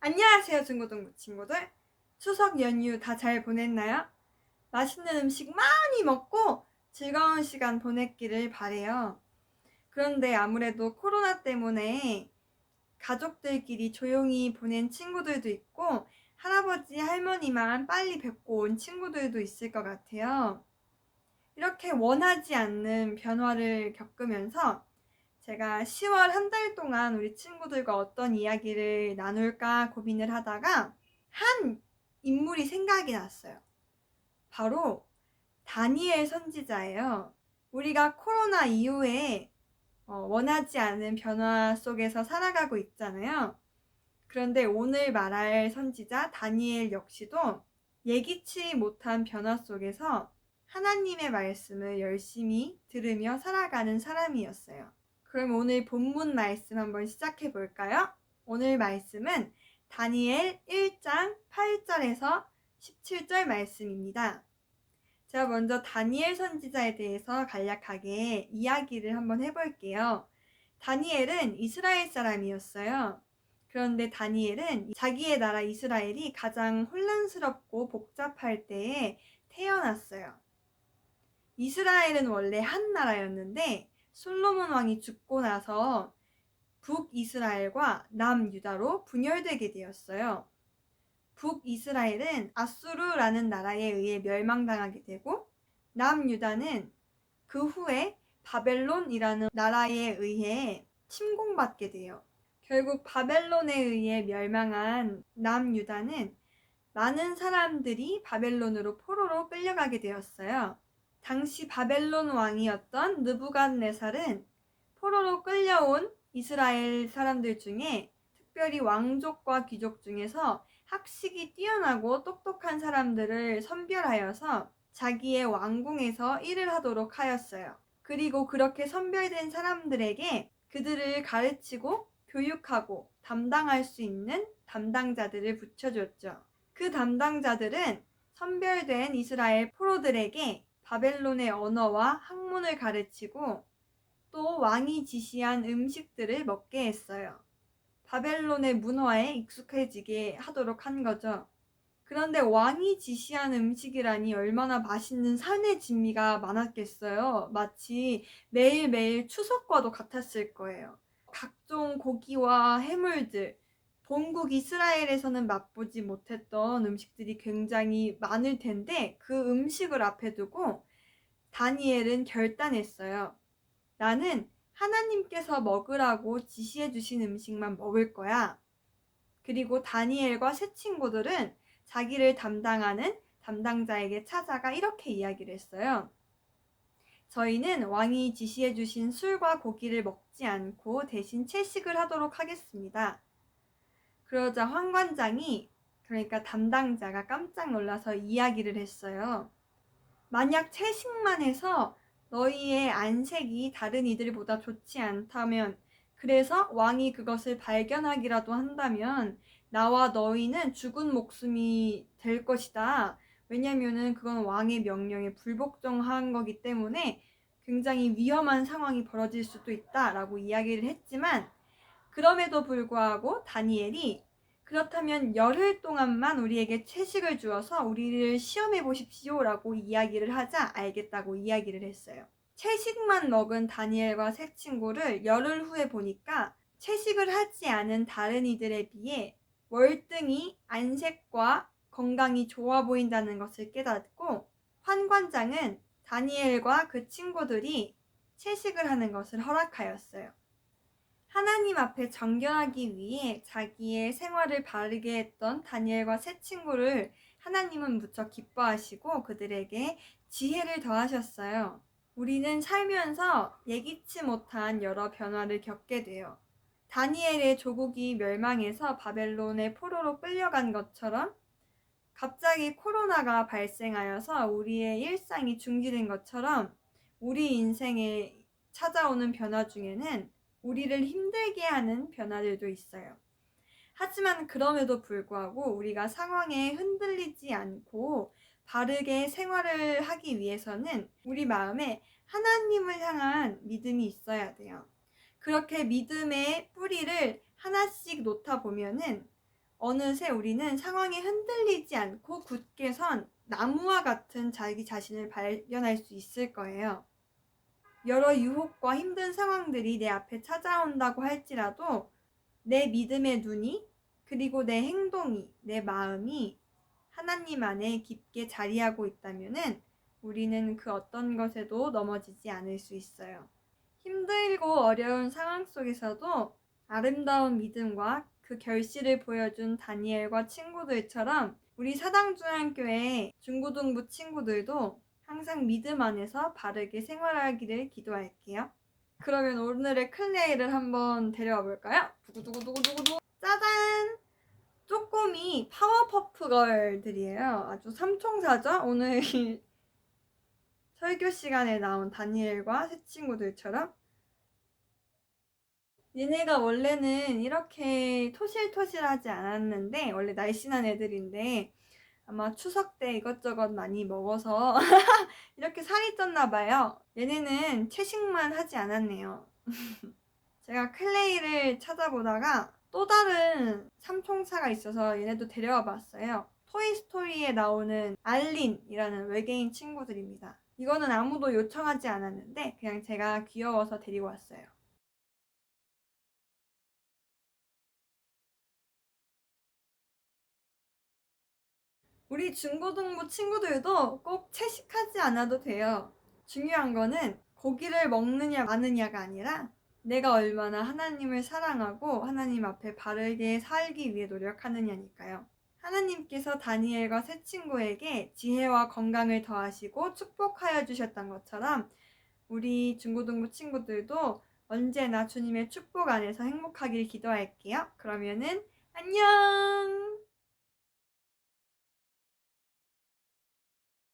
안녕하세요, 중고등부 친구들. 추석 연휴 다 잘 보냈나요? 맛있는 음식 많이 먹고 즐거운 시간 보냈기를 바래요. 그런데 아무래도 코로나 때문에 가족들끼리 조용히 보낸 친구들도 있고 할아버지, 할머니만 빨리 뵙고 온 친구들도 있을 것 같아요. 이렇게 원하지 않는 변화를 겪으면서 제가 10월 한 달 동안 우리 친구들과 어떤 이야기를 나눌까 고민을 하다가 한 인물이 생각이 났어요. 바로 다니엘 선지자예요. 우리가 코로나 이후에 원하지 않은 변화 속에서 살아가고 있잖아요. 그런데 오늘 말할 선지자 다니엘 역시도 예기치 못한 변화 속에서 하나님의 말씀을 열심히 들으며 살아가는 사람이었어요. 그럼 오늘 본문 말씀 한번 시작해 볼까요? 오늘 말씀은 다니엘 1장 8절에서 17절 말씀입니다. 제가 먼저 다니엘 선지자에 대해서 간략하게 이야기를 한번 해볼게요. 다니엘은 이스라엘 사람이었어요. 그런데 다니엘은 자기의 나라 이스라엘이 가장 혼란스럽고 복잡할 때에 태어났어요. 이스라엘은 원래 한 나라였는데 솔로몬 왕이 죽고 나서 북이스라엘과 남유다로 분열되게 되었어요. 북이스라엘은 아수르라는 나라에 의해 멸망당하게 되고 남유다는 그 후에 바벨론이라는 나라에 의해 침공받게 돼요. 결국 바벨론에 의해 멸망한 남유다는 많은 사람들이 바벨론으로 포로로 끌려가게 되었어요. 당시 바벨론 왕이었던 느부갓네살은 포로로 끌려온 이스라엘 사람들 중에 특별히 왕족과 귀족 중에서 학식이 뛰어나고 똑똑한 사람들을 선별하여서 자기의 왕궁에서 일을 하도록 하였어요. 그리고 그렇게 선별된 사람들에게 그들을 가르치고 교육하고 담당할 수 있는 담당자들을 붙여줬죠. 그 담당자들은 선별된 이스라엘 포로들에게 바벨론의 언어와 학문을 가르치고 또 왕이 지시한 음식들을 먹게 했어요. 바벨론의 문화에 익숙해지게 하도록 한 거죠. 그런데 왕이 지시한 음식이라니 얼마나 맛있는 산의 진미가 많았겠어요. 마치 매일매일 추석과도 같았을 거예요. 각종 고기와 해물들, 본국 이스라엘에서는 맛보지 못했던 음식들이 굉장히 많을 텐데 그 음식을 앞에 두고 다니엘은 결단했어요. 나는 하나님께서 먹으라고 지시해 주신 음식만 먹을 거야. 그리고 다니엘과 세 친구들은 자기를 담당하는 담당자에게 찾아가 이렇게 이야기를 했어요. 저희는 왕이 지시해 주신 술과 고기를 먹지 않고 대신 채식을 하도록 하겠습니다. 그러자 황관장이, 그러니까 담당자가 깜짝 놀라서 이야기를 했어요. 만약 채식만 해서 너희의 안색이 다른 이들보다 좋지 않다면, 그래서 왕이 그것을 발견하기라도 한다면 나와 너희는 죽은 목숨이 될 것이다. 왜냐면은 그건 왕의 명령에 불복종한 거기 때문에 굉장히 위험한 상황이 벌어질 수도 있다라고 이야기를 했지만, 그럼에도 불구하고 다니엘이 그렇다면 열흘 동안만 우리에게 채식을 주어서 우리를 시험해 보십시오 라고 이야기를 하자 알겠다고 이야기를 했어요. 채식만 먹은 다니엘과 세 친구를 열흘 후에 보니까 채식을 하지 않은 다른 이들에 비해 월등히 안색과 건강이 좋아 보인다는 것을 깨닫고 환관장은 다니엘과 그 친구들이 채식을 하는 것을 허락하였어요. 하나님 앞에 정결하기 위해 자기의 생활을 바르게 했던 다니엘과 세 친구를 하나님은 무척 기뻐하시고 그들에게 지혜를 더하셨어요. 우리는 살면서 예기치 못한 여러 변화를 겪게 돼요. 다니엘의 조국이 멸망해서 바벨론의 포로로 끌려간 것처럼 갑자기 코로나가 발생하여서 우리의 일상이 중지된 것처럼 우리 인생에 찾아오는 변화 중에는 우리를 힘들게 하는 변화들도 있어요. 하지만 그럼에도 불구하고 우리가 상황에 흔들리지 않고 바르게 생활을 하기 위해서는 우리 마음에 하나님을 향한 믿음이 있어야 돼요. 그렇게 믿음의 뿌리를 하나씩 놓다 보면은 어느새 우리는 상황에 흔들리지 않고 굳게 선 나무와 같은 자기 자신을 발견할 수 있을 거예요. 여러 유혹과 힘든 상황들이 내 앞에 찾아온다고 할지라도 내 믿음의 눈이, 그리고 내 행동이, 내 마음이 하나님 안에 깊게 자리하고 있다면은 우리는 그 어떤 것에도 넘어지지 않을 수 있어요. 힘들고 어려운 상황 속에서도 아름다운 믿음과 그 결실을 보여준 다니엘과 친구들처럼 우리 사당중앙교회 중고등부 친구들도 항상 믿음 안에서 바르게 생활하기를 기도할게요. 그러면 오늘의 클레이를 한번 데려와 볼까요? 두구두구두구두구. 짜잔! 쪼꼬미 파워퍼프 걸들이에요. 아주 삼총사죠? 오늘 설교 시간에 나온 다니엘과 새 친구들처럼. 얘네가 원래는 이렇게 토실토실하지 않았는데, 원래 날씬한 애들인데 아마 추석 때 이것저것 많이 먹어서 이렇게 살이 쪘나 봐요. 얘네는 채식만 하지 않았네요. 제가 클레이를 찾아보다가 또 다른 삼총사가 있어서 얘네도 데려와 봤어요. 토이스토리에 나오는 알린이라는 외계인 친구들입니다. 이거는 아무도 요청하지 않았는데 그냥 제가 귀여워서 데리고 왔어요. 우리 중고등부 친구들도 꼭 채식하지 않아도 돼요. 중요한 거는 고기를 먹느냐 마느냐가 아니라 내가 얼마나 하나님을 사랑하고 하나님 앞에 바르게 살기 위해 노력하느냐니까요. 하나님께서 다니엘과 새 친구에게 지혜와 건강을 더하시고 축복하여 주셨던 것처럼 우리 중고등부 친구들도 언제나 주님의 축복 안에서 행복하길 기도할게요. 그러면은 안녕!